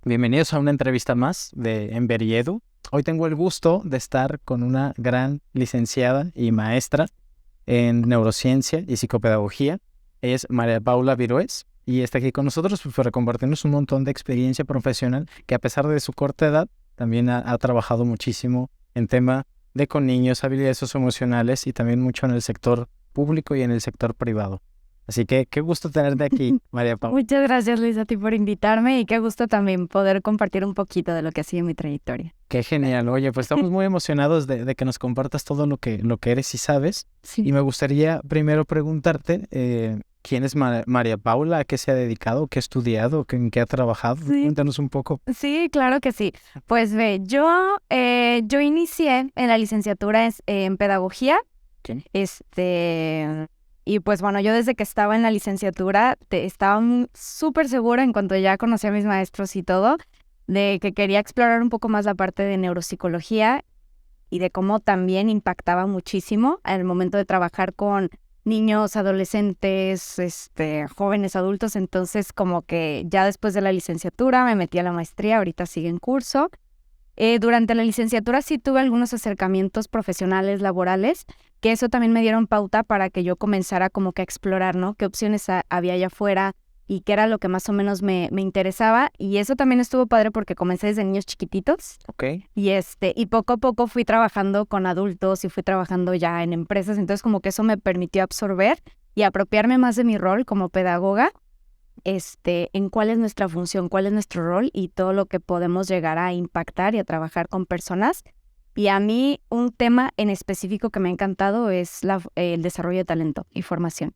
Bienvenidos a una entrevista más de Enver y Edu. Hoy tengo el gusto de estar con una gran licenciada y maestra en neurociencia y psicopedagogía. Ella es María Paula Virués y está aquí con nosotros para compartirnos un montón de experiencia profesional que, a pesar de su corta edad, también ha trabajado muchísimo en tema de con niños, habilidades socioemocionales y también mucho en el sector público y en el sector privado. Así que qué gusto tenerte aquí, María Paula. Muchas gracias, Luis, a ti por invitarme y qué gusto también poder compartir un poquito de lo que ha sido mi trayectoria. Qué genial. Oye, pues estamos muy emocionados de que nos compartas todo lo que eres y sabes. Sí. Y me gustaría primero preguntarte, ¿quién es María Paula? ¿A qué se ha dedicado? ¿Qué ha estudiado? ¿En qué ha trabajado? Sí. Cuéntanos un poco. Sí, claro que sí. Pues ve, yo inicié en la licenciatura en pedagogía. ¿Qué? Y pues bueno, yo desde que estaba en la licenciatura estaba súper segura en cuanto ya conocí a mis maestros y todo, de que quería explorar un poco más la parte de neuropsicología y de cómo también impactaba muchísimo al momento de trabajar con niños, adolescentes, jóvenes adultos. Entonces como que ya después de la licenciatura me metí a la maestría, ahorita sigue en curso. Durante la licenciatura sí tuve algunos acercamientos profesionales, laborales, que eso también me dieron pauta para que yo comenzara como que a explorar, ¿no? Qué opciones había allá afuera y qué era lo que más o menos me interesaba. Y eso también estuvo padre porque comencé desde niños chiquititos. Ok. Y poco a poco fui trabajando con adultos y fui trabajando ya en empresas. Entonces como que eso me permitió absorber y apropiarme más de mi rol como pedagoga. En cuál es nuestra función, cuál es nuestro rol y todo lo que podemos llegar a impactar y a trabajar con personas. Y a mí un tema en específico que me ha encantado es el desarrollo de talento y formación.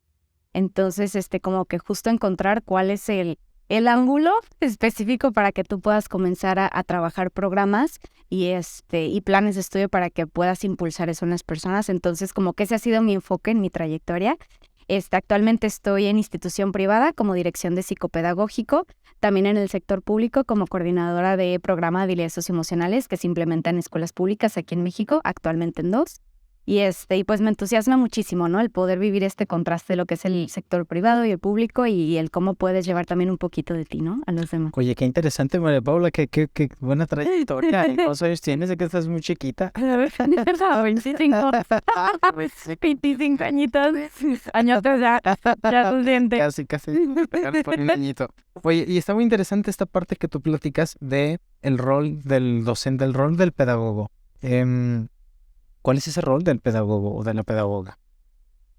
Entonces, como que justo encontrar cuál es el ángulo específico para que tú puedas comenzar a trabajar programas y planes de estudio para que puedas impulsar eso en las personas. Entonces, como que ese ha sido mi enfoque en mi trayectoria. Actualmente estoy en institución privada como dirección de psicopedagógico, también en el sector público como coordinadora de programa de habilidades socioemocionales que se implementa en escuelas públicas aquí en México, actualmente en 2. Y pues me entusiasma muchísimo, ¿no? El poder vivir este contraste de lo que es el sector privado y el público y el cómo puedes llevar también un poquito de ti, ¿no? A los demás. Oye, qué interesante, María Paula, qué buena trayectoria. ¿Cuántos años tienes? De que estás muy chiquita. 25. 25 añitos. Añotes ya suficiente. Casi, pegar por un añito. Oye, y está muy interesante esta parte que tú platicas de el rol del docente, el rol del pedagogo. ¿Cuál es ese rol del pedagogo o de la pedagoga?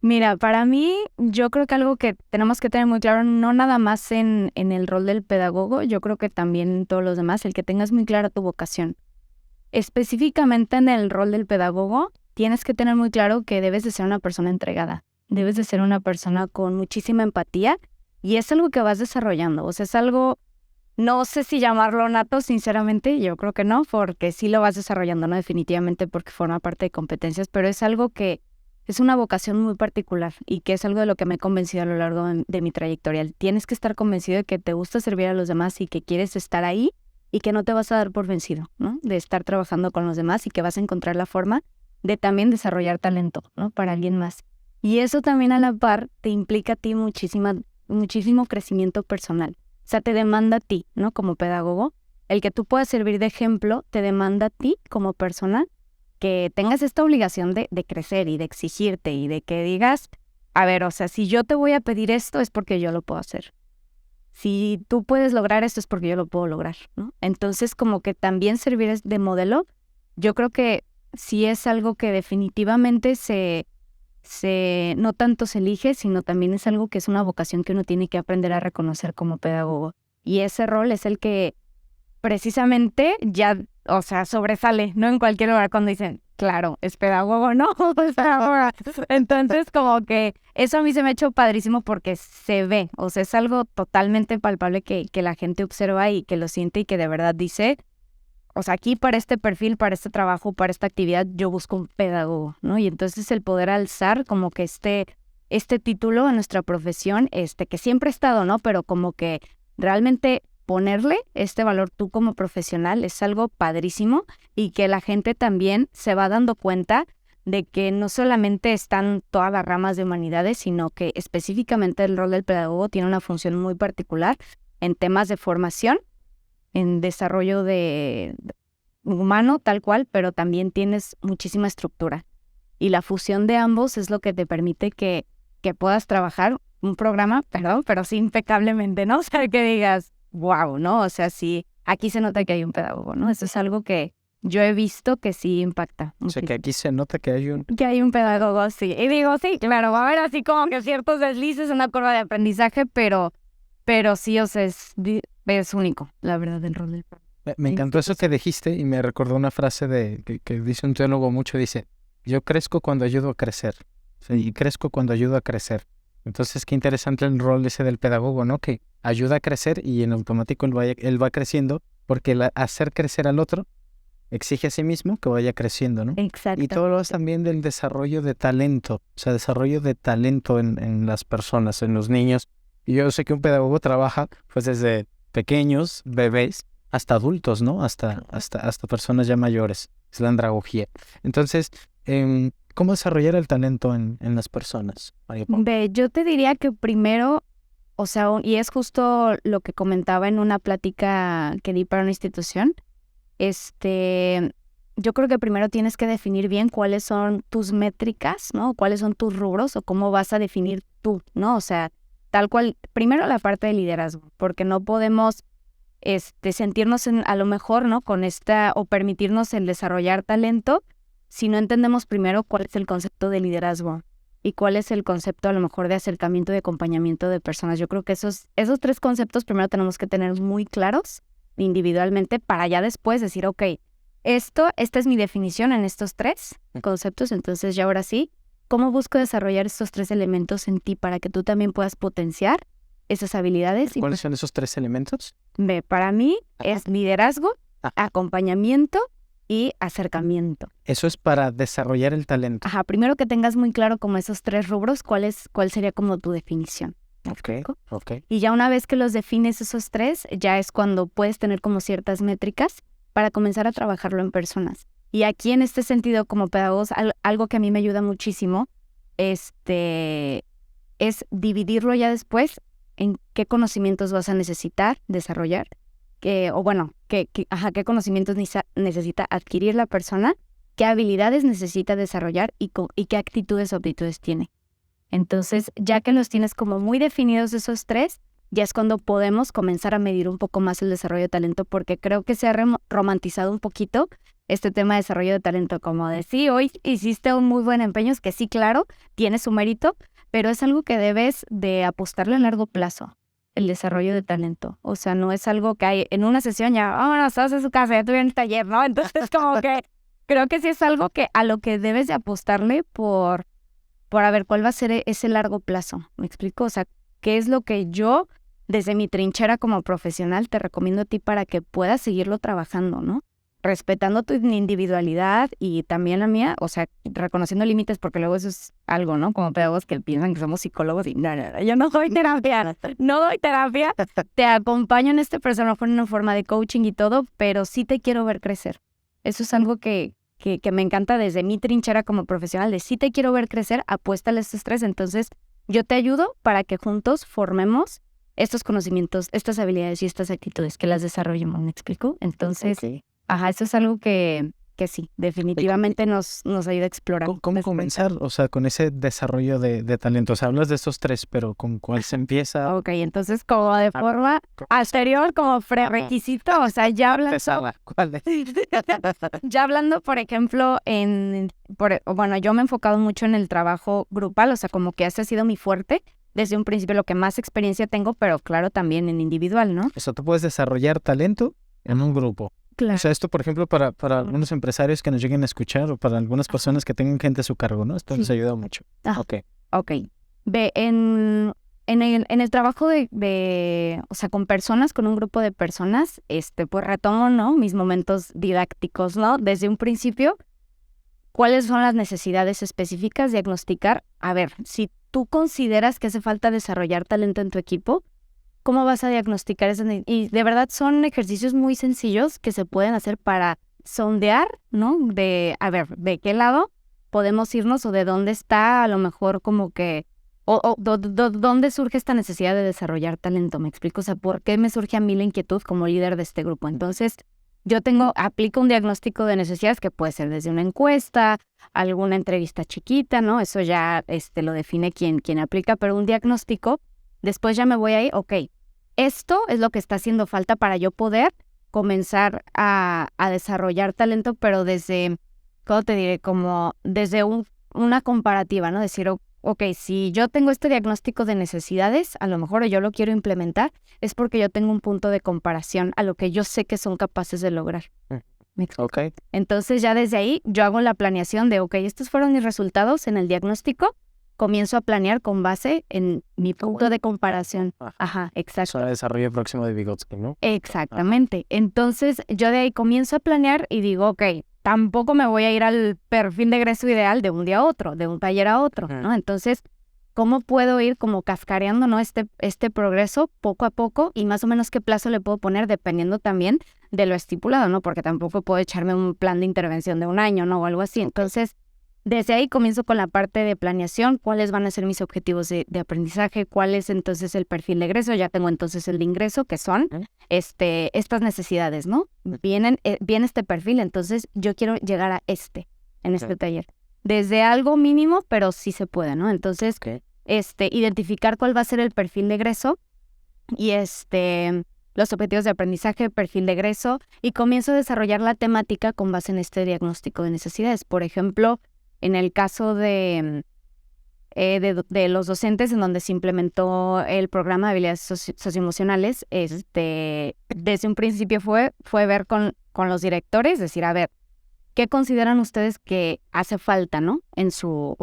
Mira, para mí, yo creo que algo que tenemos que tener muy claro, no nada más en el rol del pedagogo, yo creo que también en todos los demás, el que tengas muy clara tu vocación. Específicamente en el rol del pedagogo, tienes que tener muy claro que debes de ser una persona entregada, debes de ser una persona con muchísima empatía y es algo que vas desarrollando, o sea, es algo, no sé si llamarlo nato, sinceramente, yo creo que no, porque sí lo vas desarrollando, ¿no? Definitivamente porque forma parte de competencias, pero es algo que es una vocación muy particular y que es algo de lo que me he convencido a lo largo de mi trayectoria. Tienes que estar convencido de que te gusta servir a los demás y que quieres estar ahí y que no te vas a dar por vencido, ¿no? De estar trabajando con los demás y que vas a encontrar la forma de también desarrollar talento, ¿no? Para alguien más. Y eso también a la par te implica a ti muchísimo crecimiento personal. O sea, te demanda a ti, ¿no? Como pedagogo, el que tú puedas servir de ejemplo te demanda a ti como persona que tengas esta obligación de crecer y de exigirte y de que digas, a ver, o sea, si yo te voy a pedir esto es porque yo lo puedo hacer. Si tú puedes lograr esto es porque yo lo puedo lograr, ¿no? Entonces, como que también servir de modelo, yo creo que sí es algo que definitivamente no tanto se elige, sino también es algo que es una vocación que uno tiene que aprender a reconocer como pedagogo. Y ese rol es el que precisamente ya, o sea, sobresale, ¿no? En cualquier lugar cuando dicen, claro, es pedagogo, no, es pedagoga. Entonces, como que eso a mí se me ha hecho padrísimo porque se ve, o sea, es algo totalmente palpable que la gente observa y que lo siente y que de verdad dice, o sea, aquí para este perfil, para este trabajo, para esta actividad, yo busco un pedagogo, ¿no? Y entonces el poder alzar como que este título en nuestra profesión, que siempre ha estado, ¿no? Pero como que realmente ponerle este valor tú como profesional es algo padrísimo y que la gente también se va dando cuenta de que no solamente están todas las ramas de humanidades, sino que específicamente el rol del pedagogo tiene una función muy particular en temas de formación en desarrollo de humano tal cual, pero también tienes muchísima estructura. Y la fusión de ambos es lo que te permite que puedas trabajar un programa, pero sí impecablemente, ¿no? O sea, que digas, wow, ¿no? O sea, sí, aquí se nota que hay un pedagogo, ¿no? Eso es algo que yo he visto que sí impacta. O sea, que aquí se nota que hay un... Que hay un pedagogo, sí. Y digo, sí, claro, va a haber así como que ciertos deslices en la curva de aprendizaje, pero sí, o sea, es único, la verdad, el rol del pedagogo. Me encantó eso que dijiste y me recordó una frase que dice un teólogo mucho, dice, yo crezco cuando ayudo a crecer, o sea, y crezco cuando ayudo a crecer. Entonces, qué interesante el rol ese del pedagogo, ¿no? Que ayuda a crecer y en automático él va creciendo porque hacer crecer al otro exige a sí mismo que vaya creciendo, ¿no? Exacto. Y todo lo es también del desarrollo de talento, o sea, desarrollo de talento en las personas, en los niños. Y yo sé que un pedagogo trabaja pues desde pequeños, bebés, hasta adultos, ¿no? Hasta personas ya mayores. Es la andragogía. Entonces, ¿cómo desarrollar el talento en las personas, María Paula? Yo te diría que primero, o sea, y es justo lo que comentaba en una plática que di para una institución, yo creo que primero tienes que definir bien cuáles son tus métricas, ¿no? Cuáles son tus rubros o cómo vas a definir tú, ¿no? O sea, tal cual, primero la parte de liderazgo, porque no podemos sentirnos a lo mejor, ¿no? Con o permitirnos el desarrollar talento si no entendemos primero cuál es el concepto de liderazgo y cuál es el concepto a lo mejor de acercamiento y acompañamiento de personas. Yo creo que esos 3 conceptos primero tenemos que tener muy claros individualmente para ya después decir, ok, esta es mi definición en estos 3 conceptos, entonces ya ahora sí, ¿cómo busco desarrollar estos 3 elementos en ti para que tú también puedas potenciar esas habilidades? ¿Cuáles son esos 3 elementos? Para mí es liderazgo, acompañamiento y acercamiento. Eso es para desarrollar el talento. Ajá, primero que tengas muy claro como esos 3 rubros, cuál sería como tu definición. Ok. Y ya una vez que los defines esos 3, ya es cuando puedes tener como ciertas métricas para comenzar a trabajarlo en personas. Y aquí en este sentido, como pedagogos, algo que a mí me ayuda muchísimo, es dividirlo ya después en qué conocimientos vas a necesitar desarrollar, qué conocimientos necesita adquirir la persona, qué habilidades necesita desarrollar y qué actitudes o aptitudes tiene. Entonces, ya que los tienes como muy definidos esos 3, ya es cuando podemos comenzar a medir un poco más el desarrollo de talento, porque creo que se ha romantizado un poquito este tema de desarrollo de talento, como de sí, hoy hiciste un muy buen empeño, es que sí, claro, tiene su mérito, pero es algo que debes de apostarle a largo plazo, el desarrollo de talento. O sea, no es algo que hay en una sesión ya, vámonos, todos a su casa, ya tuvieron el taller, ¿no? Entonces, como que creo que sí es algo que a lo que debes de apostarle por a ver cuál va a ser ese largo plazo. ¿Me explico? O sea, ¿qué es lo que yo, desde mi trinchera como profesional, te recomiendo a ti para que puedas seguirlo trabajando, ¿no? Respetando tu individualidad y también la mía, o sea, reconociendo límites, porque luego eso es algo, ¿no? Como pedagogos que piensan que somos psicólogos y no, yo no doy terapia, te acompaño en este proceso, a lo mejor en una forma de coaching y todo, pero sí te quiero ver crecer. Eso es algo que me encanta desde mi trinchera como profesional, de sí te quiero ver crecer, apuéstale estos 3, entonces yo te ayudo para que juntos formemos estos conocimientos, estas habilidades y estas actitudes, que las desarrollemos, ¿me explico? Entonces, eso es algo que sí, definitivamente nos ayuda a explorar. ¿Cómo comenzar? O sea, con ese desarrollo de talento. O sea, hablas de estos 3, pero ¿con cuál se empieza? Ok, entonces como de forma anterior, como prerequisito, o sea, ya hablando... ¿Cuál es? Ya hablando, por ejemplo, yo me he enfocado mucho en el trabajo grupal, o sea, como que ese ha sido mi fuerte. Desde un principio lo que más experiencia tengo, pero claro, también en individual, ¿no? Eso, tú puedes desarrollar talento en un grupo. Claro. O sea, esto, por ejemplo, para algunos empresarios que nos lleguen a escuchar o para algunas personas que tengan gente a su cargo, ¿no? Esto les ayuda mucho. Ok. En el trabajo o sea, con personas, con un grupo de personas, pues retomo, ¿no? Mis momentos didácticos, ¿no? Desde un principio, ¿cuáles son las necesidades específicas? Diagnosticar, a ver, si tú consideras que hace falta desarrollar talento en tu equipo, ¿cómo vas a diagnosticar eso? Y de verdad son ejercicios muy sencillos que se pueden hacer para sondear, ¿no? A ver, ¿de qué lado podemos irnos o de dónde está a lo mejor como que ¿Dónde surge esta necesidad de desarrollar talento? ¿Me explico? O sea, ¿por qué me surge a mí la inquietud como líder de este grupo? Entonces, aplico un diagnóstico de necesidades que puede ser desde una encuesta, alguna entrevista chiquita, ¿no? Eso ya lo define quien aplica, pero un diagnóstico, después ya me voy ahí, ok, esto es lo que está haciendo falta para yo poder comenzar a desarrollar talento, pero desde, ¿cómo te diré? Como desde una comparativa, ¿no? Decir, ok, si yo tengo este diagnóstico de necesidades, a lo mejor yo lo quiero implementar, es porque yo tengo un punto de comparación a lo que yo sé que son capaces de lograr. ¿Me explico? Ok. Entonces ya desde ahí yo hago la planeación de, ok, estos fueron mis resultados en el diagnóstico, comienzo a planear con base en mi punto de comparación. Ajá, exacto. Eso era el desarrollo próximo de Vygotsky, ¿no? Exactamente. Entonces yo de ahí comienzo a planear y digo, ok, tampoco me voy a ir al perfil de egreso ideal de un día a otro, de un taller a otro, ¿no? Entonces, ¿cómo puedo ir como cascareando, ¿no? este progreso poco a poco y más o menos qué plazo le puedo poner dependiendo también de lo estipulado, ¿no? Porque tampoco puedo echarme un plan de intervención de un año, ¿no? O algo así. Entonces, desde ahí comienzo con la parte de planeación, cuáles van a ser mis objetivos de aprendizaje, cuál es entonces el perfil de egreso, ya tengo entonces el de ingreso, que son estas necesidades, ¿no? Viene este perfil, entonces yo quiero llegar a en este taller. Desde algo mínimo, pero sí se puede, ¿no? Entonces, identificar cuál va a ser el perfil de egreso y los objetivos de aprendizaje, perfil de egreso, y comienzo a desarrollar la temática con base en este diagnóstico de necesidades. Por ejemplo, en el caso de los docentes en donde se implementó el programa de habilidades socioemocionales, desde un principio fue ver con los directores, decir, a ver, ¿qué consideran ustedes que hace falta, ¿no? En su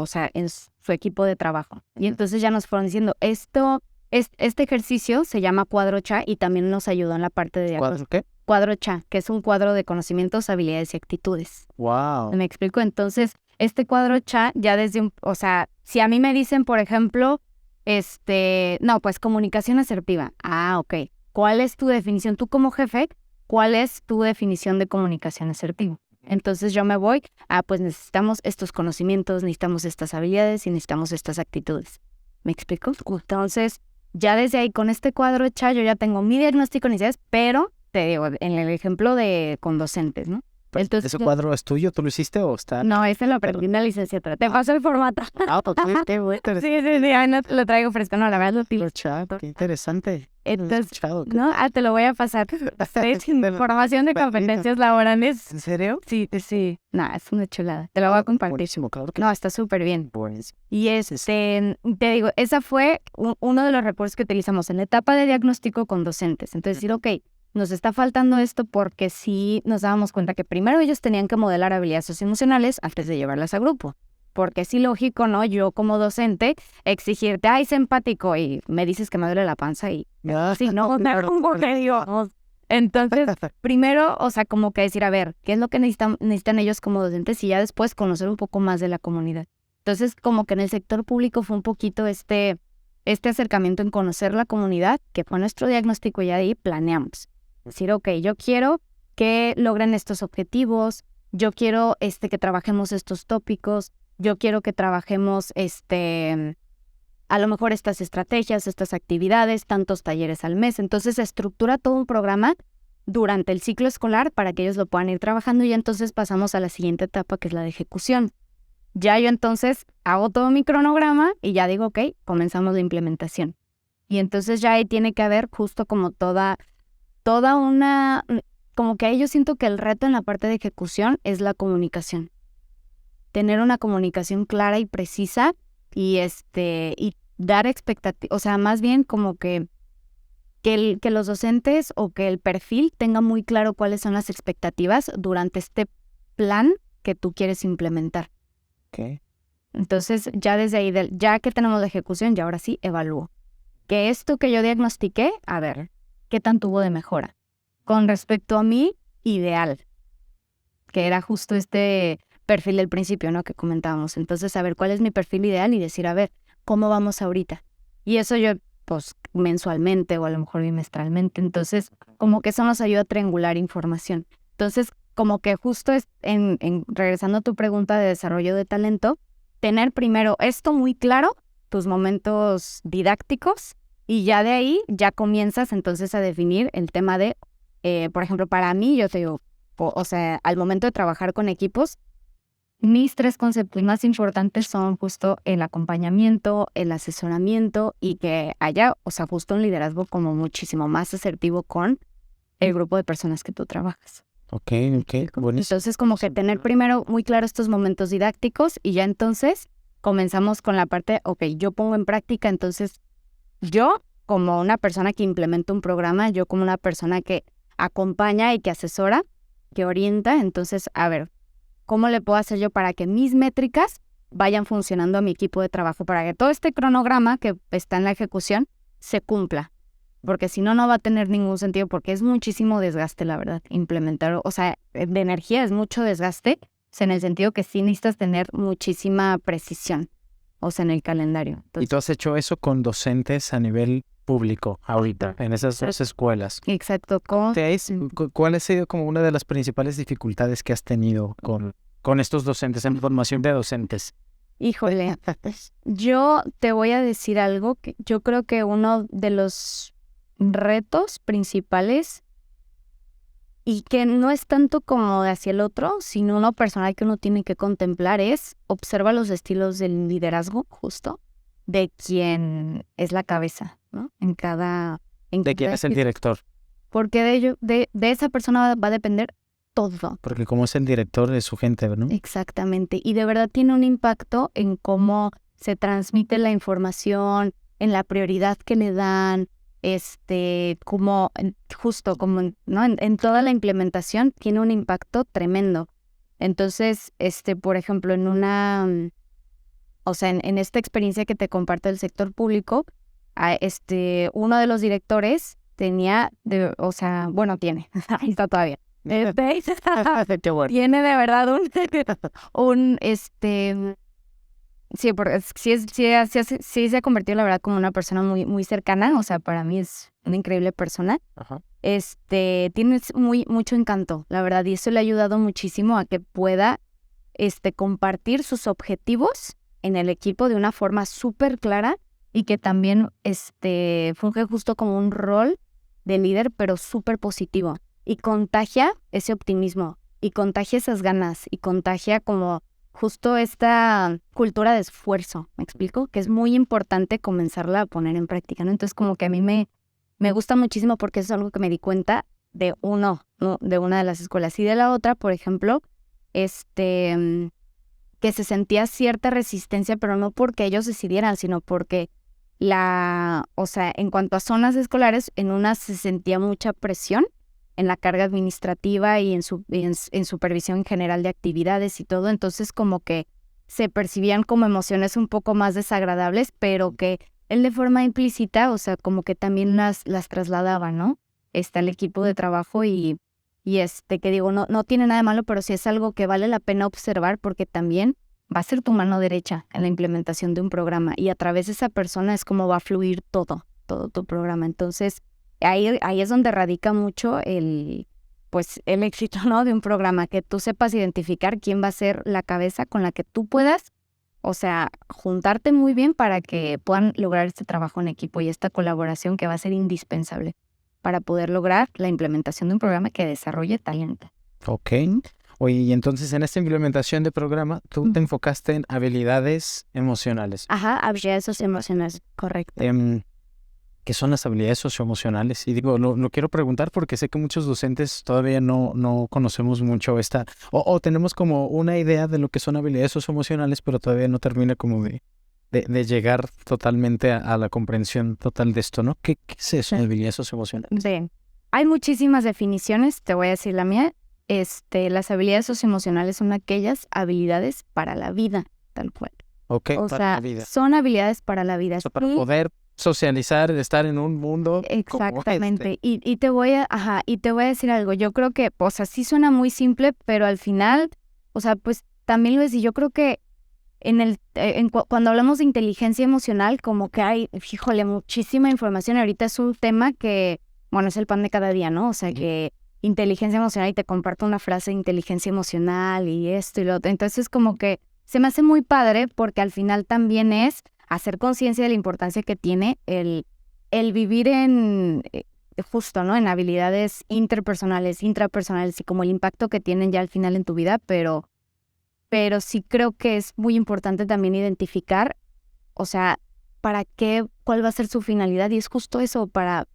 equipo de trabajo. Y entonces ya nos fueron diciendo, este ejercicio se llama cuadro CHA y también nos ayudó en la parte de... ¿Cuadro qué? Cuadro CHA, que es un cuadro de conocimientos, habilidades y actitudes. Wow. ¿Me explico? Entonces, este cuadro CHA ya si a mí me dicen, por ejemplo, no, pues comunicación asertiva. Ah, ok. ¿Cuál es tu definición? Tú como jefe, ¿cuál es tu definición de comunicación asertiva? Entonces yo me voy, pues necesitamos estos conocimientos, necesitamos estas habilidades y necesitamos estas actitudes. ¿Me explico? Entonces, ya desde ahí, con este cuadro CHA, yo ya tengo mi diagnóstico de necesidades, pero te digo, en el ejemplo con docentes, ¿no? Entonces, ¿ese cuadro es tuyo? ¿Tú lo hiciste o está...? No, ese lo aprendí en la licenciatura. Te paso el formato. Qué bueno. Sí, ahí no te lo traigo fresco. No, la verdad lo tiro. Qué interesante. Entonces, no, te lo voy a pasar. Información de competencias laborales. ¿En serio? Sí. No, es una chulada. Te lo voy a compartir. Buenísimo, claro que no, está súper bien. Buenísimo. Y te digo, esa fue uno de los recursos que utilizamos en la etapa de diagnóstico con docentes. Entonces, decir, ok, nos está faltando esto porque sí nos dábamos cuenta que primero ellos tenían que modelar habilidades socioemocionales antes de llevarlas a grupo. Porque es ilógico, ¿no? Yo como docente exigirte, ay, sé empático y me dices que me duele la panza y... Sí, no, porque digo... Entonces, primero, como que decir, a ver, ¿qué es lo que necesitan ellos como docentes? Y ya después conocer un poco más de la comunidad. Entonces, como que en el sector público fue un poquito este acercamiento en conocer la comunidad, que fue nuestro diagnóstico y ahí planeamos. Decir, ok, yo quiero que logren estos objetivos, yo quiero que trabajemos estos tópicos, yo quiero que trabajemos a lo mejor estas estrategias, estas actividades, tantos talleres al mes. Entonces se estructura todo un programa durante el ciclo escolar para que ellos lo puedan ir trabajando y entonces pasamos a la siguiente etapa que es la de ejecución. Ya yo entonces hago todo mi cronograma y ya digo, ok, comenzamos la implementación. Y entonces ya ahí tiene que haber justo como toda una... Como que ahí yo siento que el reto en la parte de ejecución es la comunicación. Tener una comunicación clara y precisa y dar expectativas, más bien como que los docentes o que el perfil tenga muy claro cuáles son las expectativas durante este plan que tú quieres implementar. Okay. Entonces, ya desde ahí, ya que tenemos la ejecución, ya ahora sí evalúo. Que esto que yo diagnostiqué, a ver, ¿qué tanto hubo de mejora? Con respecto a mi ideal, que era justo este perfil del principio, ¿no? Que comentábamos. Entonces, a ver, ¿cuál es mi perfil ideal? Y decir, a ver, ¿cómo vamos ahorita? Y eso yo, pues, mensualmente o a lo mejor bimestralmente. Entonces, como que eso nos ayuda a triangular información. Entonces, como que justo regresando a tu pregunta de desarrollo de talento, tener primero esto muy claro tus momentos didácticos y ya de ahí ya comienzas entonces a definir el tema de, por ejemplo, para mí, yo te digo, o sea, al momento de trabajar con equipos, mis 3 conceptos más importantes son justo el acompañamiento, el asesoramiento y que haya, o sea, justo un liderazgo como muchísimo más asertivo con el grupo de personas que tú trabajas. Ok, buenísimo. Entonces, como que tener primero muy claro estos momentos didácticos y ya entonces comenzamos con la parte, ok, yo pongo en práctica, entonces yo como una persona que implementa un programa, yo como una persona que acompaña y que asesora, que orienta, entonces, a ver, ¿cómo le puedo hacer yo para que mis métricas vayan funcionando a mi equipo de trabajo? Para que todo este cronograma que está en la ejecución se cumpla. Porque si no, no va a tener ningún sentido porque es muchísimo desgaste, la verdad, implementar. O sea, de energía es mucho desgaste, o sea, en el sentido que sí necesitas tener muchísima precisión, o sea, en el calendario. Entonces, ¿Y tú has hecho eso con docentes a nivel público ahorita, en esas 2 escuelas? exacto. ¿Cuál ha sido como una de las principales dificultades que has tenido con estos docentes, en formación de docentes? Híjole, yo te voy a decir algo que yo creo que uno de los retos principales y que no es tanto como hacia el otro, sino uno personal que uno tiene que contemplar es observa los estilos del liderazgo justo de quien es la cabeza, ¿no? ¿De quién es el director? Porque de esa persona va a depender todo. Porque como es el director de su gente, ¿no? Exactamente. Y de verdad tiene un impacto en cómo se transmite la información, en la prioridad que le dan, como justo como, ¿no? En toda la implementación tiene un impacto tremendo. Entonces, por ejemplo, o sea, en esta experiencia que te comparto del sector público, uno de los directores tenía, tiene, ahí está todavía. Qué bueno. Tiene de verdad sí, porque sí se ha convertido la verdad como una persona muy, muy cercana, o sea, para mí es una increíble persona. Ajá. Tiene mucho encanto, la verdad, y eso le ha ayudado muchísimo a que pueda, compartir sus objetivos en el equipo de una forma súper clara y que también, funge justo como un rol de líder, pero súper positivo. Y contagia ese optimismo, y contagia esas ganas, y contagia como justo esta cultura de esfuerzo, ¿me explico? Que es muy importante comenzarla a poner en práctica, ¿no? Entonces como que a mí me gusta muchísimo porque eso es algo que me di cuenta de una de las escuelas. Y de la otra, por ejemplo, que se sentía cierta resistencia, pero no porque ellos decidieran, sino porque o sea, en cuanto a zonas escolares, en una se sentía mucha presión en la carga administrativa y en supervisión general de actividades y todo, entonces como que se percibían como emociones un poco más desagradables, pero que él de forma implícita, o sea, como que también las trasladaba, ¿no? Al equipo de trabajo y que digo, no tiene nada de malo, pero sí es algo que vale la pena observar porque también va a ser tu mano derecha en la implementación de un programa y a través de esa persona es como va a fluir todo tu programa. Entonces, ahí es donde radica mucho el éxito, ¿no? De un programa, que tú sepas identificar quién va a ser la cabeza con la que tú puedas, o sea, juntarte muy bien para que puedan lograr este trabajo en equipo y esta colaboración que va a ser indispensable para poder lograr la implementación de un programa que desarrolle talento. Ok. Oye, y entonces en esta implementación de programa, tú te enfocaste en habilidades emocionales. Ajá, habilidades socioemocionales, correcto. ¿Qué son las habilidades socioemocionales? Y digo, lo quiero preguntar porque sé que muchos docentes todavía no conocemos mucho o tenemos como una idea de lo que son habilidades socioemocionales, pero todavía no termina como de llegar totalmente a la comprensión total de esto, ¿no? ¿Qué es eso, habilidades socioemocionales? Bien, hay muchísimas definiciones, te voy a decir la mía. Las habilidades socioemocionales son aquellas habilidades para la vida, tal cual. Ok, o para sea, la vida. Son habilidades para la vida. O sea, para poder socializar, estar en un mundo exactamente. Y te voy a decir algo. Yo creo que, o sea, sí suena muy simple, pero al final, o sea, pues también lo es. Y yo creo que cuando hablamos de inteligencia emocional, como que hay, fíjole, muchísima información. Ahorita es un tema que, bueno, es el pan de cada día, ¿no? O sea, que inteligencia emocional y te comparto una frase de inteligencia emocional y esto y lo otro. Entonces, como que se me hace muy padre porque al final también es hacer conciencia de la importancia que tiene el vivir en, justo, ¿no? En habilidades interpersonales, intrapersonales y como el impacto que tienen ya al final en tu vida, pero sí creo que es muy importante también identificar, o sea, para qué, cuál va a ser su finalidad, y es justo eso, para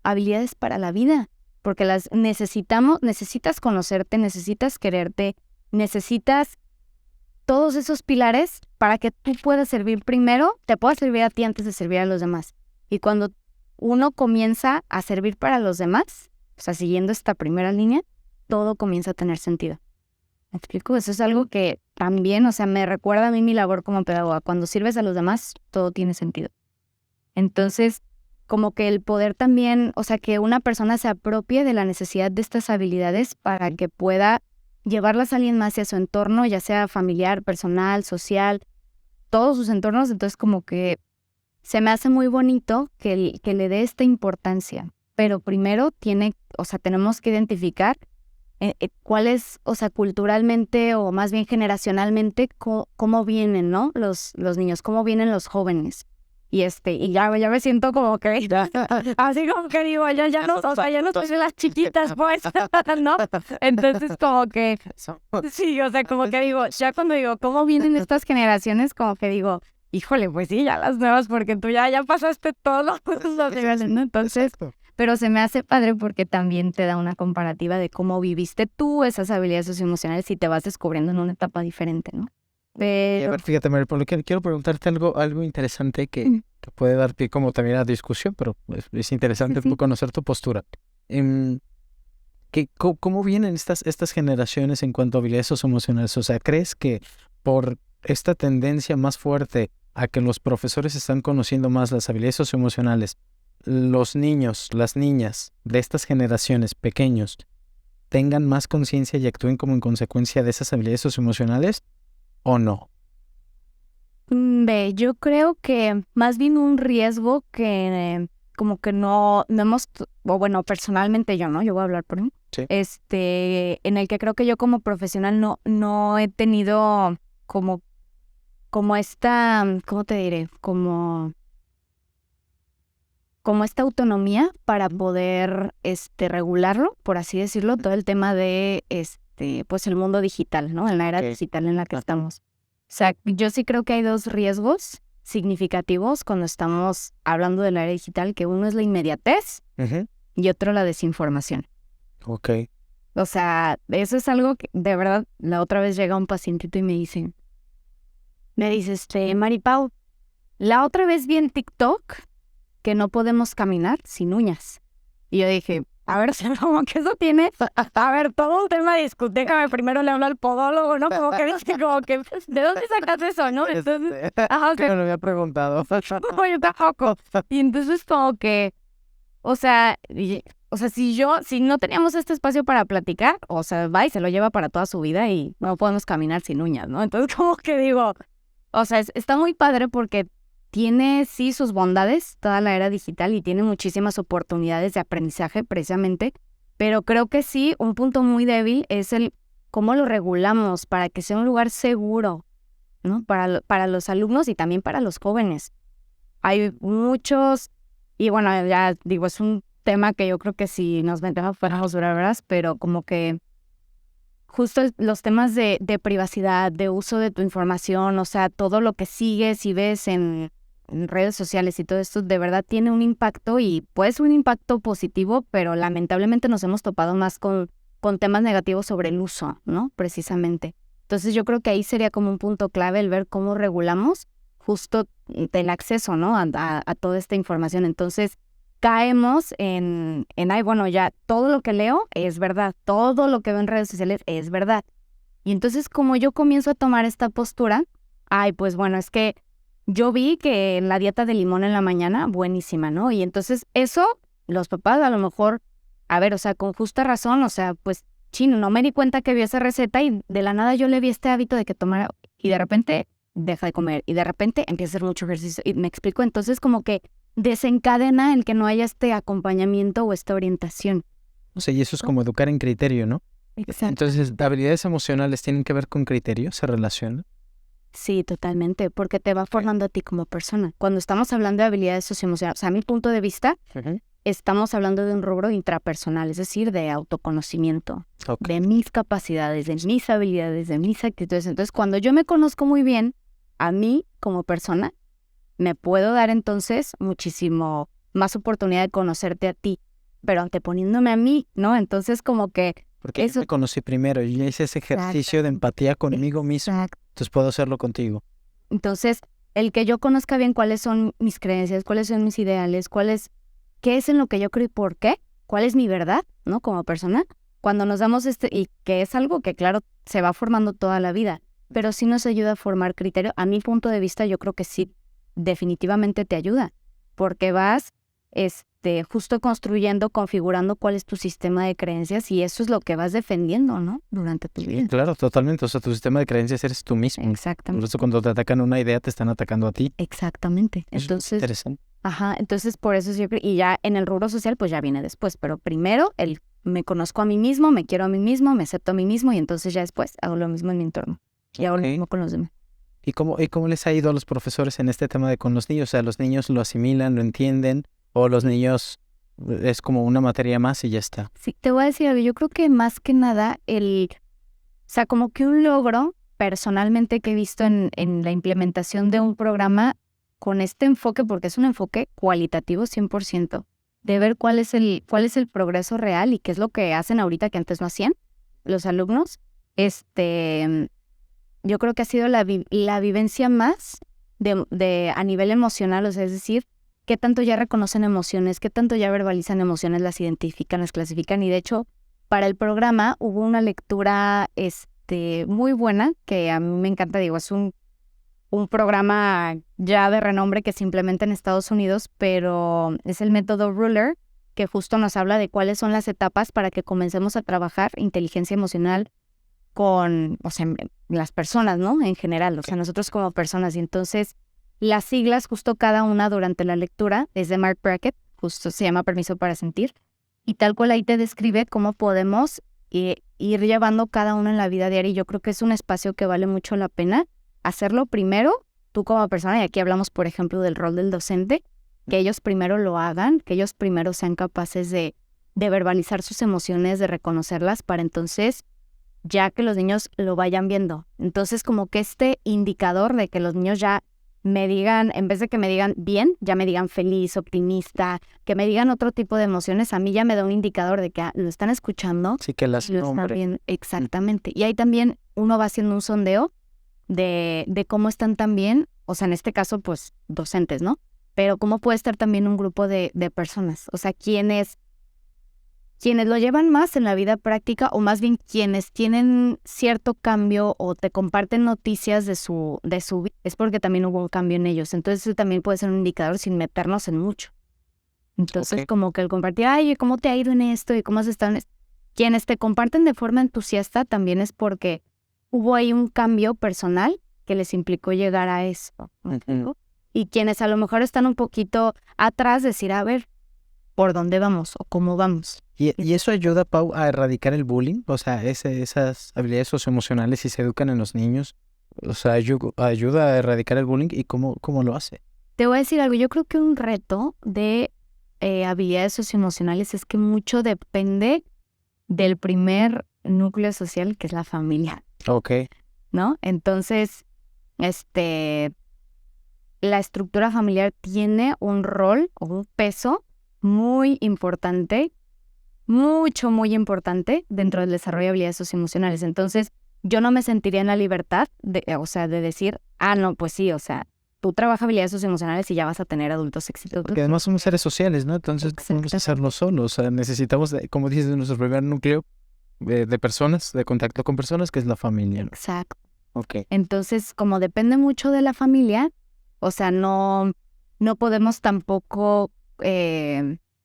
habilidades para la vida, porque las necesitas conocerte, necesitas quererte, necesitas todos esos pilares para que tú puedas servir primero, te puedas servir a ti antes de servir a los demás. Y cuando uno comienza a servir para los demás, o sea, siguiendo esta primera línea, todo comienza a tener sentido. ¿Me explico? Eso es algo que también, o sea, me recuerda a mí mi labor como pedagoga. Cuando sirves a los demás, todo tiene sentido. Entonces, como que el poder también, o sea, que una persona se apropie de la necesidad de estas habilidades para que pueda llevarlas a alguien más hacia su entorno, ya sea familiar, personal, social, todos sus entornos. Entonces, como que se me hace muy bonito que le dé esta importancia. Pero primero tenemos que identificar cuál es, o sea, culturalmente o más bien generacionalmente, cómo vienen, ¿no? Los niños, cómo vienen los jóvenes. Y ya me siento como que, así como que digo, ya no, o sea, ya no soy de las chiquitas, pues, ¿no? Entonces, como que, sí, o sea, como que digo, ya cuando digo, ¿cómo vienen estas generaciones? Como que digo, híjole, pues sí, ya las nuevas, porque tú ya pasaste todo los niveles, ¿no? Entonces, pero se me hace padre porque también te da una comparativa de cómo viviste tú esas habilidades socioemocionales y te vas descubriendo en una etapa diferente, ¿no? A ver, fíjate, María Paula, quiero preguntarte algo interesante que puede dar pie como también a discusión, pero es interesante conocer tu postura. ¿Cómo vienen estas generaciones en cuanto a habilidades socioemocionales? O sea, ¿crees que por esta tendencia más fuerte a que los profesores están conociendo más las habilidades socioemocionales, los niños, las niñas de estas generaciones pequeños tengan más conciencia y actúen como en consecuencia de esas habilidades socioemocionales o no? Yo creo que más bien un riesgo que como que no hemos, o bueno, personalmente yo, ¿no? Yo voy a hablar por mí. Sí. En el que creo que yo como profesional no he tenido como esta, ¿cómo te diré? Como esta autonomía para poder regularlo, por así decirlo, todo el tema de pues el mundo digital, ¿no? En la era digital en la que estamos. O sea, yo sí creo que hay dos riesgos significativos cuando estamos hablando de la era digital, que uno es la inmediatez y otro la desinformación. Ok. O sea, eso es algo que, de verdad, la otra vez llega un pacientito y me dice, Maripau, la otra vez vi en TikTok que no podemos caminar sin uñas. Y yo dije, a ver, como que eso tiene, a ver, todo un tema de discutir, déjame primero le hablo al podólogo, ¿no? Como que ¿de dónde sacas eso, no? Entonces, que no lo había preguntado. No, yo tampoco. Y entonces como que, o sea, si no teníamos este espacio para platicar, o sea, va y se lo lleva para toda su vida y no podemos caminar sin uñas, ¿no? Entonces como que digo, o sea, está muy padre porque tiene sí sus bondades, toda la era digital, y tiene muchísimas oportunidades de aprendizaje precisamente, pero creo que sí, un punto muy débil es el cómo lo regulamos para que sea un lugar seguro, ¿no? Para los alumnos y también para los jóvenes. Hay muchos, y bueno, ya digo, es un tema que yo creo que si nos metemos fuéramos bravas, pero como que justo los temas de privacidad, de uso de tu información, o sea, todo lo que sigues y ves en redes sociales y todo esto de verdad tiene un impacto, y puede ser un impacto positivo, pero lamentablemente nos hemos topado más con temas negativos sobre el uso, ¿no? Precisamente. Entonces yo creo que ahí sería como un punto clave el ver cómo regulamos justo el acceso, ¿no? A toda esta información. Entonces caemos en, ay, bueno, ya todo lo que leo es verdad, todo lo que veo en redes sociales es verdad. Y entonces como yo comienzo a tomar esta postura, ay, pues bueno, es que yo vi que la dieta de limón en la mañana, buenísima, ¿no? Y entonces eso, los papás a lo mejor, a ver, o sea, con justa razón, o sea, pues, chino, no me di cuenta que vi esa receta y de la nada yo le vi este hábito de que tomara, y de repente deja de comer, y de repente empieza a hacer mucho ejercicio, y me explico, entonces como que desencadena el que no haya este acompañamiento o esta orientación. O sea, y eso es como educar en criterio, ¿no? Exacto. Entonces, ¿habilidades emocionales tienen que ver con criterio? ¿Se relacionan? Sí, totalmente, porque te va formando a ti como persona. Cuando estamos hablando de habilidades socioemocionales, o sea, a mi punto de vista, estamos hablando de un rubro intrapersonal, es decir, de autoconocimiento, de mis capacidades, de mis habilidades, de mis actitudes. Entonces, cuando yo me conozco muy bien, a mí como persona, me puedo dar entonces muchísimo más oportunidad de conocerte a ti, pero anteponiéndome a mí, ¿no? Entonces, como que Porque yo me conocí primero, yo hice ese ejercicio de empatía conmigo mismo, entonces puedo hacerlo contigo. Entonces, el que yo conozca bien cuáles son mis creencias, cuáles son mis ideales, qué es en lo que yo creo y por qué, cuál es mi verdad, ¿no? Como persona, cuando nos damos y que es algo que, claro, se va formando toda la vida, pero sí nos ayuda a formar criterio. A mi punto de vista, yo creo que sí, definitivamente te ayuda, porque vas, justo construyendo, configurando cuál es tu sistema de creencias y eso es lo que vas defendiendo, ¿no? Durante tu vida. Claro, totalmente. O sea, tu sistema de creencias eres tú mismo. Exactamente. Por eso cuando te atacan una idea, te están atacando a ti. Exactamente. Entonces, es interesante. Entonces por eso yo creo, y ya en el rubro social, pues ya viene después, pero primero me conozco a mí mismo, me quiero a mí mismo, me acepto a mí mismo y entonces ya después hago lo mismo en mi entorno y hago lo mismo con los demás. ¿Y cómo les ha ido a los profesores en este tema de con los niños? O sea, ¿los niños lo asimilan, lo entienden? ¿O los niños es como una materia más y ya está? Sí, te voy a decir algo. Yo creo que más que nada o sea, como que un logro personalmente que he visto en la implementación de un programa con este enfoque, porque es un enfoque cualitativo 100%, de ver cuál es el progreso real y qué es lo que hacen ahorita que antes no hacían los alumnos. Yo creo que ha sido la vivencia más de a nivel emocional, o sea, es decir, qué tanto ya reconocen emociones, qué tanto ya verbalizan emociones, las identifican, las clasifican. Y de hecho, para el programa hubo una lectura muy buena, que a mí me encanta, digo, es un programa ya de renombre que se implementa en Estados Unidos, pero es el método Ruler, que justo nos habla de cuáles son las etapas para que comencemos a trabajar inteligencia emocional con, o sea, las personas, ¿no? En general, o sea, nosotros como personas. Y entonces, las siglas, justo cada una durante la lectura, es de Mark Brackett, justo se llama Permiso para Sentir, y tal cual ahí te describe cómo podemos ir llevando cada uno en la vida diaria. Y yo creo que es un espacio que vale mucho la pena hacerlo primero, tú como persona, y aquí hablamos, por ejemplo, del rol del docente, que ellos primero lo hagan, que ellos primero sean capaces de verbalizar sus emociones, de reconocerlas, para entonces ya que los niños lo vayan viendo. Entonces, como que este indicador de que los niños ya me digan, en vez de que me digan bien, ya me digan feliz, optimista, que me digan otro tipo de emociones, a mí ya me da un indicador de que lo están escuchando. Sí, que las lo están viendo. Exactamente. Y ahí también uno va haciendo un sondeo de cómo están también, o sea, en este caso, pues, docentes, ¿no? Pero cómo puede estar también un grupo de personas, o sea, quienes lo llevan más en la vida práctica, o más bien quienes tienen cierto cambio o te comparten noticias de su vida, es porque también hubo un cambio en ellos. Entonces eso también puede ser un indicador sin meternos en mucho. Entonces como que el compartir, ay, ¿cómo te ha ido en esto? ¿Y cómo has estado en esto? Quienes te comparten de forma entusiasta también es porque hubo ahí un cambio personal que les implicó llegar a eso. Y quienes a lo mejor están un poquito atrás, decir, a ver, ¿por dónde vamos o cómo vamos? ¿Y eso ayuda, Pau, a erradicar el bullying? O sea, esas habilidades socioemocionales, si se educan en los niños, o sea, ayuda a erradicar el bullying. ¿Y cómo lo hace? Te voy a decir algo. Yo creo que un reto de habilidades socioemocionales es que mucho depende del primer núcleo social, que es la familia. ¿No? Entonces, la estructura familiar tiene un rol o un peso muy importante, muy importante dentro del desarrollo de habilidades socioemocionales. Entonces, yo no me sentiría en la libertad de decir, no, pues sí, o sea, tú trabajas habilidades socioemocionales y ya vas a tener adultos exitosos. Porque además somos seres sociales, ¿no? Entonces no podemos hacerlo solos. O sea, necesitamos, como dices, nuestro primer núcleo de personas, de contacto con personas, que es la familia, ¿no? Exacto. Entonces, como depende mucho de la familia, o sea, no podemos tampoco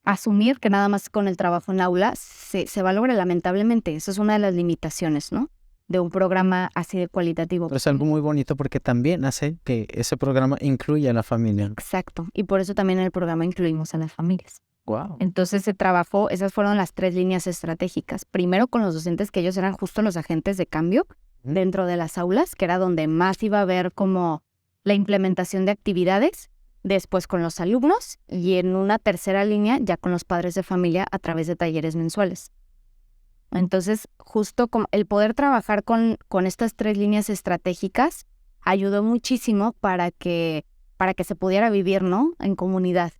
asumir que nada más con el trabajo en aula se va a lograr, lamentablemente. Eso es una de las limitaciones, ¿no? De un programa así de cualitativo. Pero es algo muy bonito porque también hace que ese programa incluya a la familia. Exacto. Y por eso también en el programa incluimos a las familias. Wow. Entonces se trabajó, esas fueron las 3 líneas estratégicas. Primero con los docentes, que ellos eran justo los agentes de cambio, dentro de las aulas, que era donde más iba a haber como la implementación de actividades, después con los alumnos y en una tercera línea ya con los padres de familia a través de talleres mensuales. Entonces, justo como el poder trabajar con estas 3 líneas estratégicas ayudó muchísimo para que se pudiera vivir, ¿no?, en comunidad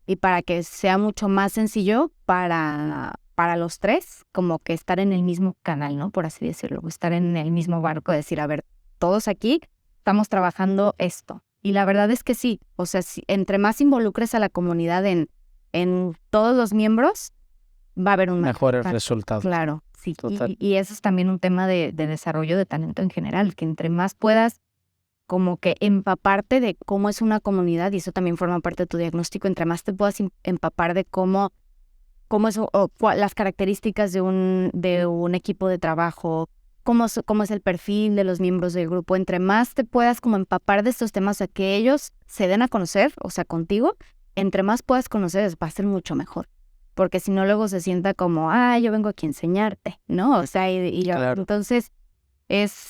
y para que sea mucho más sencillo para los 3, como que estar en el mismo canal, ¿no?, por así decirlo, estar en el mismo barco, decir, a ver, todos aquí estamos trabajando esto. Y la verdad es que sí, o sea, entre más involucres a la comunidad en todos los miembros, va a haber un mejores resultados. Claro, sí. Y eso es también un tema de desarrollo de talento en general, que entre más puedas como que empaparte de cómo es una comunidad, y eso también forma parte de tu diagnóstico, entre más te puedas empapar de cómo es las características de un equipo de trabajo, cómo es el perfil de los miembros del grupo, entre más te puedas como empapar de estos temas, o sea, que ellos se den a conocer, o sea, contigo, entre más puedas conocer, va a ser mucho mejor. Porque si no, luego se sienta como, yo vengo aquí a enseñarte, ¿no? O sea, Claro. Entonces, es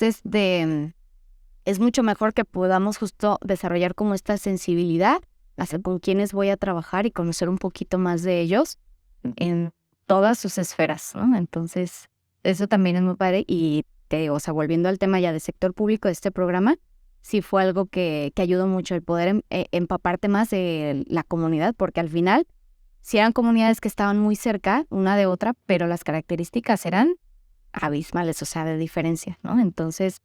mucho mejor que podamos justo desarrollar como esta sensibilidad hacia con quiénes voy a trabajar y conocer un poquito más de ellos en todas sus esferas, ¿no? Entonces, eso también es muy padre. Y o sea, volviendo al tema ya del sector público de este programa, sí fue algo que ayudó mucho el poder empaparte más de la comunidad, porque al final sí eran comunidades que estaban muy cerca una de otra, pero las características eran abismales, o sea, de diferencia, ¿no? Entonces,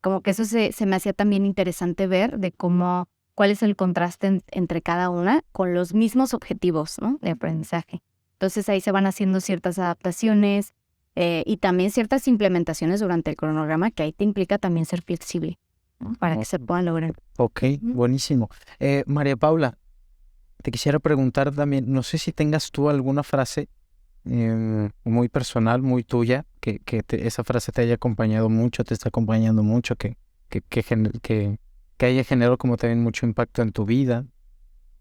como que eso se me hacía también interesante ver de cuál es el contraste entre cada una con los mismos objetivos, ¿no?, de aprendizaje. Entonces ahí se van haciendo ciertas adaptaciones y también ciertas implementaciones durante el cronograma, que ahí te implica también ser flexible, ¿no?, para que se puedan lograr. Ok, buenísimo. María Paula, te quisiera preguntar también, no sé si tengas tú alguna frase muy personal, muy tuya, que esa frase te haya acompañado mucho, te está acompañando mucho, que haya generado como también mucho impacto en tu vida.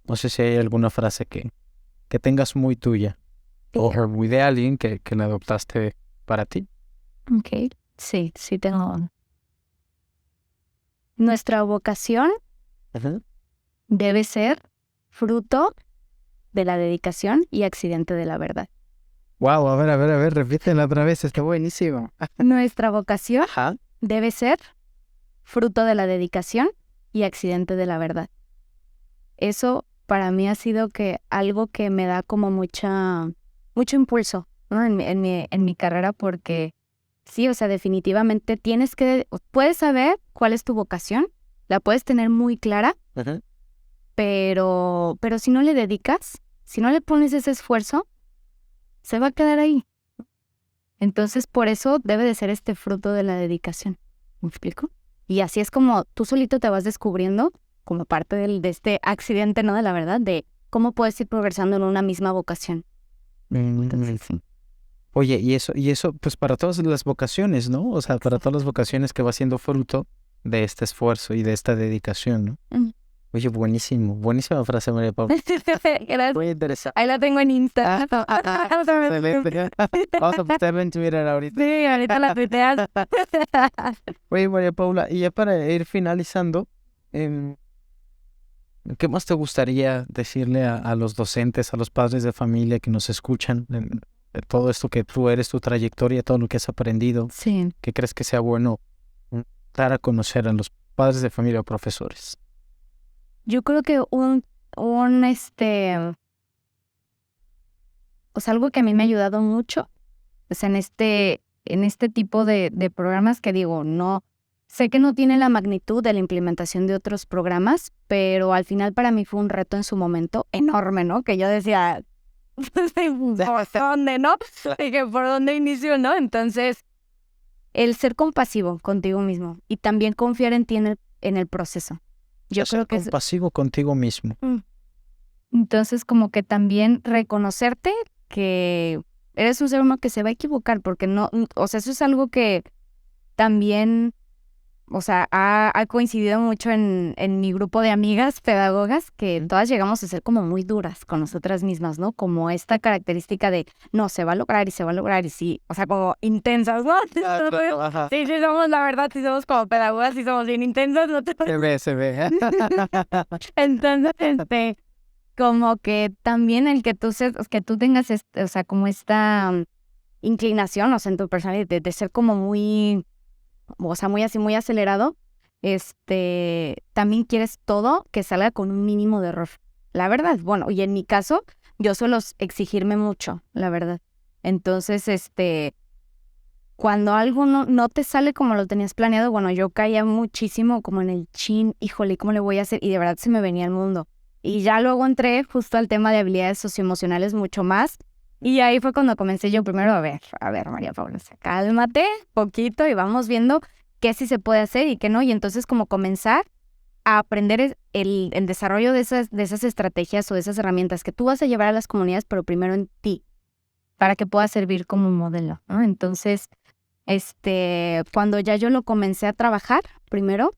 No sé si hay alguna frase que tengas muy tuya o muy de alguien que la adoptaste para ti. Ok, sí tengo. Nuestra vocación debe ser fruto de la dedicación y accidente de la verdad. Wow, a ver, repítela otra vez, está buenísimo. Nuestra vocación debe ser fruto de la dedicación y accidente de la verdad. Eso para mí ha sido algo que me da como mucho impulso, ¿no?, en mi carrera, porque sí, o sea, definitivamente puedes saber cuál es tu vocación, la puedes tener muy clara, pero si no le dedicas, si no le pones ese esfuerzo, se va a quedar ahí. Entonces, por eso debe de ser este fruto de la dedicación. ¿Me explico? Y así es como tú solito te vas descubriendo como parte de este accidente, ¿no?, de la verdad, de cómo puedes ir progresando en una misma vocación. Entonces, sí. Oye, y eso, pues para todas las vocaciones, ¿no? O sea, para todas las vocaciones que va siendo fruto de este esfuerzo y de esta dedicación, ¿no? Oye, buenísima frase, María Paula. Gracias. Muy interesante. Ahí la tengo en Insta. Excelente. Vamos a ponerla en Twitter ahorita. Sí, ahorita la tuiteas. Oye, María Paula, y ya para ir finalizando, ¿qué más te gustaría decirle a los docentes, a los padres de familia que nos escuchan, todo esto que tú eres, tu trayectoria, todo lo que has aprendido? Sí. ¿Qué crees que sea bueno dar a conocer a los padres de familia o profesores? Yo creo que o sea, algo que a mí me ha ayudado mucho, o sea, en este tipo de programas que digo, no, sé que no tiene la magnitud de la implementación de otros programas, pero al final para mí fue un reto en su momento enorme, ¿no? Que yo decía, ¿por dónde, no? Dije, ¿por dónde inicio, no? Entonces, el ser compasivo contigo mismo y también confiar en ti en el proceso. Yo creo que compasivo contigo mismo. Entonces, como que también reconocerte que eres un ser humano que se va a equivocar, porque no, o sea, eso es algo que también o sea, ha coincidido mucho en mi grupo de amigas pedagogas que todas llegamos a ser como muy duras con nosotras mismas, ¿no? Como esta característica de, no, se va a lograr y se va a lograr y sí, o sea, como intensas, ¿no? Claro, ajá. Sí, somos, la verdad, sí somos como pedagogas, sí somos bien intensas, ¿no? Se ve. Entonces, como que también el que tú tengas, o sea, como esta inclinación, o sea, en tu personalidad de ser como muy, o sea, muy así, muy acelerado, también quieres todo que salga con un mínimo de error. La verdad, bueno, y en mi caso, yo suelo exigirme mucho, la verdad. Entonces, cuando algo no te sale como lo tenías planeado, bueno, yo caía muchísimo como en el chin, híjole, ¿cómo le voy a hacer? Y de verdad se me venía el mundo. Y ya luego entré justo al tema de habilidades socioemocionales mucho más. Y ahí fue cuando comencé yo primero, a ver, María Paula, cálmate poquito y vamos viendo qué sí se puede hacer y qué no. Y entonces como comenzar a aprender el desarrollo de esas estrategias o de esas herramientas que tú vas a llevar a las comunidades, pero primero en ti, para que pueda servir como modelo, ¿no? Entonces, cuando ya yo lo comencé a trabajar primero,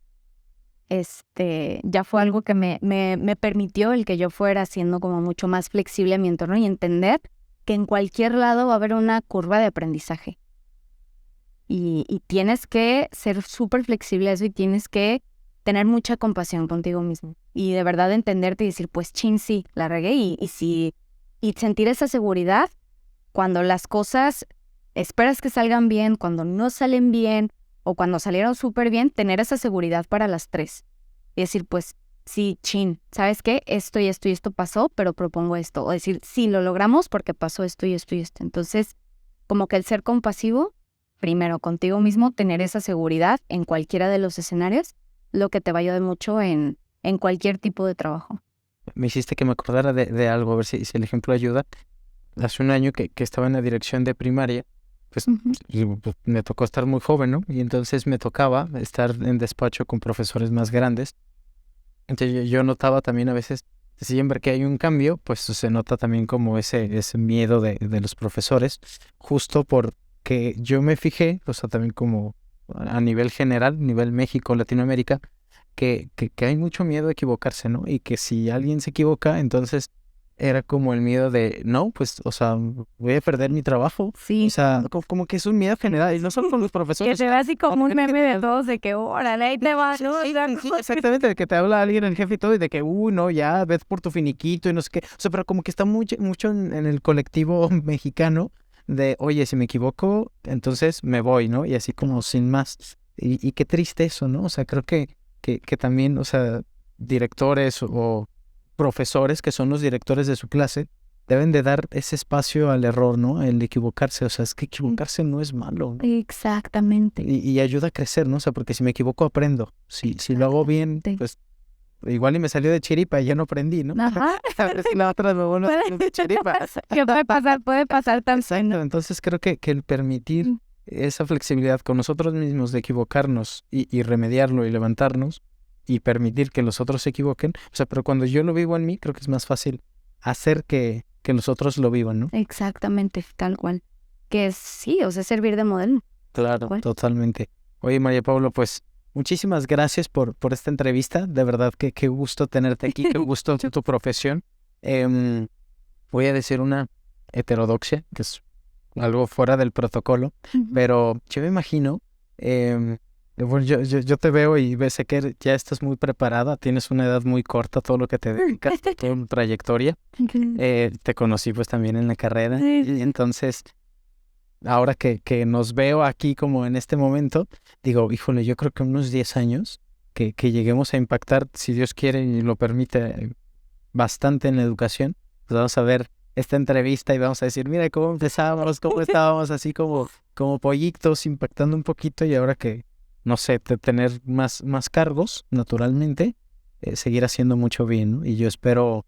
ya fue algo que me permitió el que yo fuera siendo como mucho más flexible a mi entorno y entender que en cualquier lado va a haber una curva de aprendizaje. Y tienes que ser súper flexible a eso y tienes que tener mucha compasión contigo mismo. Y de verdad entenderte y decir, pues chin, sí, la regué. Y sentir esa seguridad cuando las cosas esperas que salgan bien, cuando no salen bien o cuando salieron súper bien, tener esa seguridad para las tres. Y decir, pues sí, chin, ¿sabes qué? Esto y esto y esto pasó, pero propongo esto. O decir, sí, lo logramos porque pasó esto y esto y esto. Entonces, como que el ser compasivo, primero contigo mismo, tener esa seguridad en cualquiera de los escenarios, lo que te va a ayudar mucho en cualquier tipo de trabajo. Me hiciste que me acordara de algo, a ver si el ejemplo ayuda. Hace un año que estaba en la dirección de primaria, pues, pues me tocó estar muy joven, ¿no? Y entonces me tocaba estar en despacho con profesores más grandes. Entonces yo notaba también a veces, siempre que hay un cambio, pues se nota también como ese miedo de los profesores, justo porque yo me fijé, o sea, también como a nivel general, nivel México, Latinoamérica, que hay mucho miedo a equivocarse, ¿no? Y que si alguien se equivoca, entonces era como el miedo de, no, pues, o sea, voy a perder mi trabajo. Sí. O sea, como que es un miedo general, y no solo con los Que profesores. se ve así como un meme de todos, de que, órale, ahí te vas, ¿no? Sí, exactamente, de que te habla alguien, el jefe y todo, y de que, no, ya, ves por tu finiquito y no sé qué. O sea, pero como que está mucho en el colectivo mexicano de, oye, si me equivoco, entonces me voy, ¿no? Y así como sin más. Y qué triste eso, ¿no? O sea, creo que también, o sea, directores o profesores que son los directores de su clase deben de dar ese espacio al error, ¿no? El equivocarse, o sea, es que equivocarse no es malo, ¿no? Exactamente. Y ayuda a crecer, ¿no? O sea, porque si me equivoco aprendo. Si lo hago bien, pues igual y me salió de chiripa y ya no aprendí, ¿no? Ajá. A ver si la otra me vuelve a salir de chiripa. ¿Qué puede pasar también, ¿no? Entonces creo que el permitir esa flexibilidad con nosotros mismos de equivocarnos y remediarlo y levantarnos y permitir que los otros se equivoquen, o sea, pero cuando yo lo vivo en mí, creo que es más fácil hacer que los otros lo vivan, ¿no? Exactamente, tal cual. Que sí, o sea, servir de modelo. Claro, totalmente. Oye, María Paula, pues muchísimas gracias por esta entrevista. De verdad que qué gusto tenerte aquí, qué gusto tu profesión. Voy a decir una heterodoxia, que es algo fuera del protocolo, pero yo me imagino, bueno, yo te veo y sé que ya estás muy preparada, tienes una edad muy corta, todo lo que te dedicas, toda una trayectoria. Te conocí pues también en la carrera y entonces ahora que nos veo aquí como en este momento, digo, híjole, yo creo que unos 10 años que lleguemos a impactar, si Dios quiere y lo permite, bastante en la educación, pues vamos a ver esta entrevista y vamos a decir, mira cómo empezábamos, cómo estábamos así como pollitos impactando un poquito y ahora que, no sé, tener más cargos, naturalmente, seguir haciendo mucho bien, ¿no? Y yo espero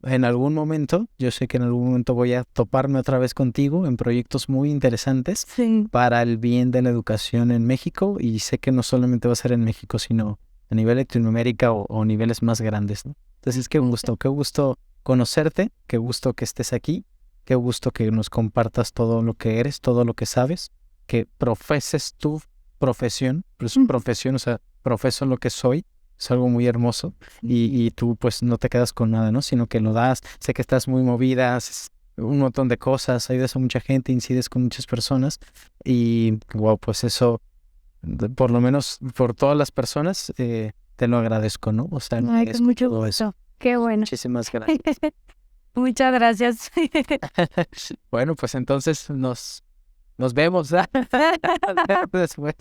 en algún momento, yo sé que en algún momento voy a toparme otra vez contigo en proyectos muy interesantes para el bien de la educación en México y sé que no solamente va a ser en México, sino a nivel Latinoamérica o niveles más grandes, ¿no? Entonces, qué gusto conocerte, qué gusto que estés aquí, qué gusto que nos compartas todo lo que eres, todo lo que sabes, que profeses tu profesión, pues profesión, o sea, profeso lo que soy, es algo muy hermoso y tú pues no te quedas con nada, ¿no? Sino que lo das. Sé que estás muy movida, haces un montón de cosas, ayudas a mucha gente, incides con muchas personas y wow, pues eso, por lo menos por todas las personas, te lo agradezco, ¿no? O sea, Ay, con agradezco mucho todo eso. gusto. Qué bueno. Muchísimas gracias. Muchas gracias. Bueno, pues entonces nos vemos después.